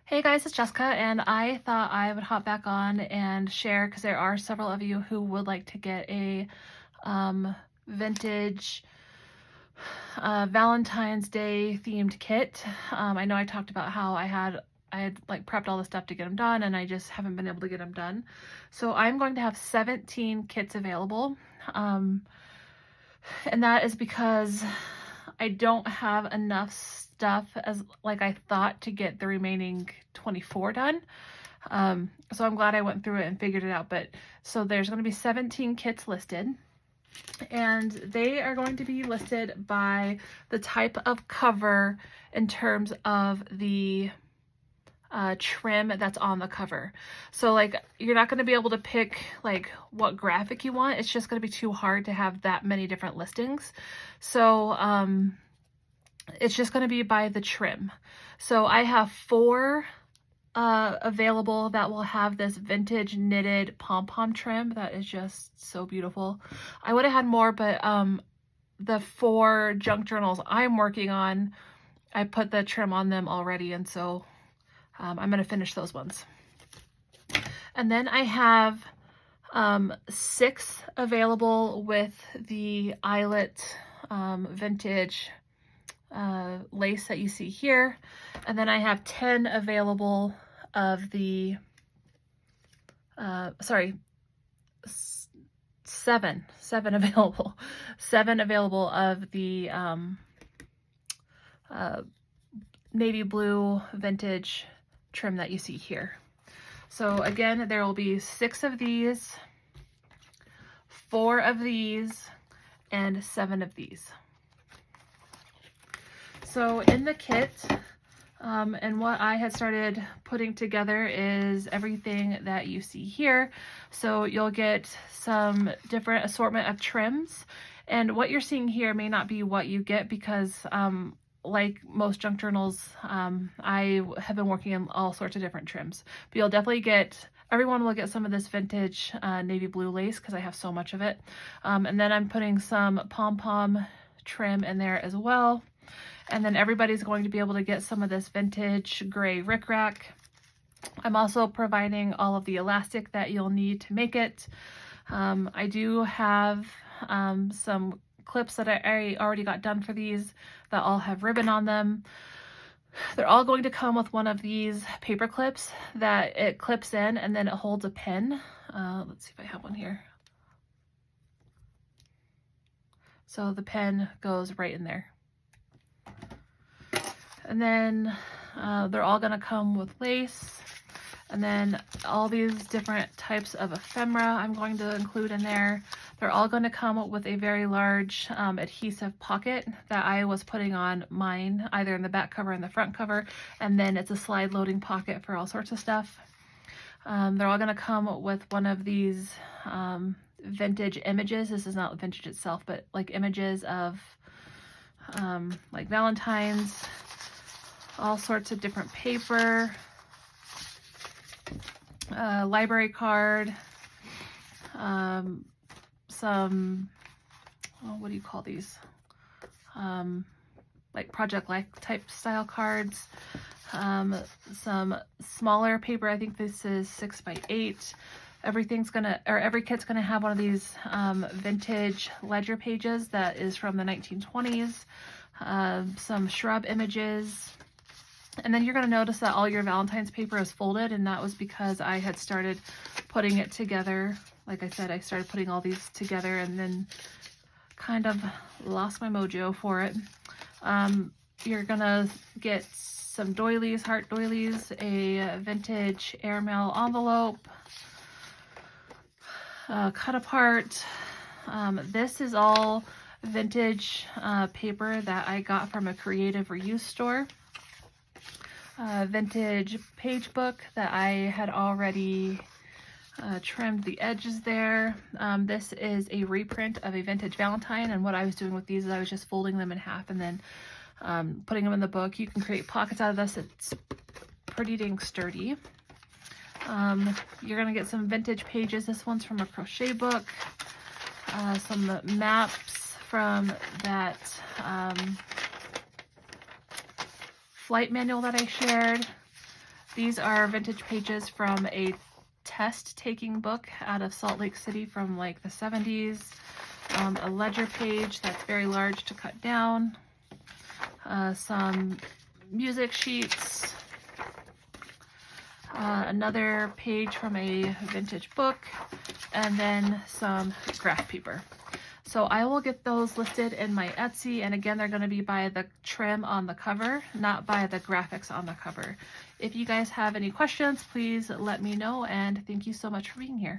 Hey guys, it's Jessica, and I thought I would hop back on and share because there are several of you who would like to get a vintage Valentine's Day themed kit. I know I talked about how I had like prepped all the stuff to get them done, and I just haven't been able to get them done. So I'm going to have 17 kits available, and that is because I don't have enough stuff as like I thought to get the remaining 24 done. So I'm glad I went through it and figured it out. But so there's going to be 17 kits listed, and they are going to be listed by the type of cover in terms of the trim that's on the cover. So like you're not going to be able to pick like what graphic you want. It's just going to be too hard to have that many different listings. So it's just going to be by the trim. So I have 4 available that will have this vintage knitted pom-pom trim that is just so beautiful. I would have had more, but the 4 junk journals I'm working on, I put the trim on them already, and so I'm going to finish those ones. And then I have 6 available with the eyelet vintage lace that you see here, and then I have 10 available of the seven available of the navy blue vintage trim that you see here. So again, there will be 6 of these, 4 of these, and 7 of these. So in the kit, and what I had started putting together is everything that you see here. So you'll get some different assortment of trims, and what you're seeing here may not be what you get because like most junk journals, I have been working in all sorts of different trims, but you'll definitely get, everyone will get some of this vintage navy blue lace because I have so much of it. And then I'm putting some pom-pom trim in there as well. And then everybody's going to be able to get some of this vintage gray rickrack. I'm also providing all of the elastic that you'll need to make it. I do have some clips that I already got done for these that all have ribbon on them. They're all going to come with one of these paper clips that it clips in and then it holds a pen. Let's see if I have one here. So the pen goes right in there. And then they're all going to come with lace, and then all these different types of ephemera I'm going to include in there. They're all going to come with a very large adhesive pocket that I was putting on mine, either in the back cover and the front cover, and then it's a slide loading pocket for all sorts of stuff. They're all going to come with one of these vintage images. This is not vintage itself, but like images of like Valentine's, all sorts of different paper, library card, some, what do you call these? Like Project Life type style cards, some smaller paper. I think this is 6 by 8. Everything's gonna, or every kit's gonna have one of these vintage ledger pages that is from the 1920s, some shrub images. And then you're going to notice that all your Valentine's paper is folded, and that was because I had started putting it together. Like I said, I started putting all these together and then kind of lost my mojo for it. You're going to get some doilies, heart doilies, a vintage airmail envelope, cut apart. This is all vintage paper that I got from a creative reuse store. Vintage page book that I had already trimmed the edges there. This is a reprint of a vintage Valentine, and what I was doing with these is I was just folding them in half and then putting them in the book. You can create pockets out of this. It's pretty dang sturdy. You're gonna get some vintage pages. This one's from a crochet book. Some maps from that flight manual that I shared. These are vintage pages from a test taking book out of Salt Lake City from like the 70s. A ledger page that's very large to cut down. Some music sheets. Another page from a vintage book, and then some graph paper. So I will get those listed in my Etsy, and again, they're going to be by the trim on the cover, not by the graphics on the cover. If you guys have any questions, please let me know, and thank you so much for being here.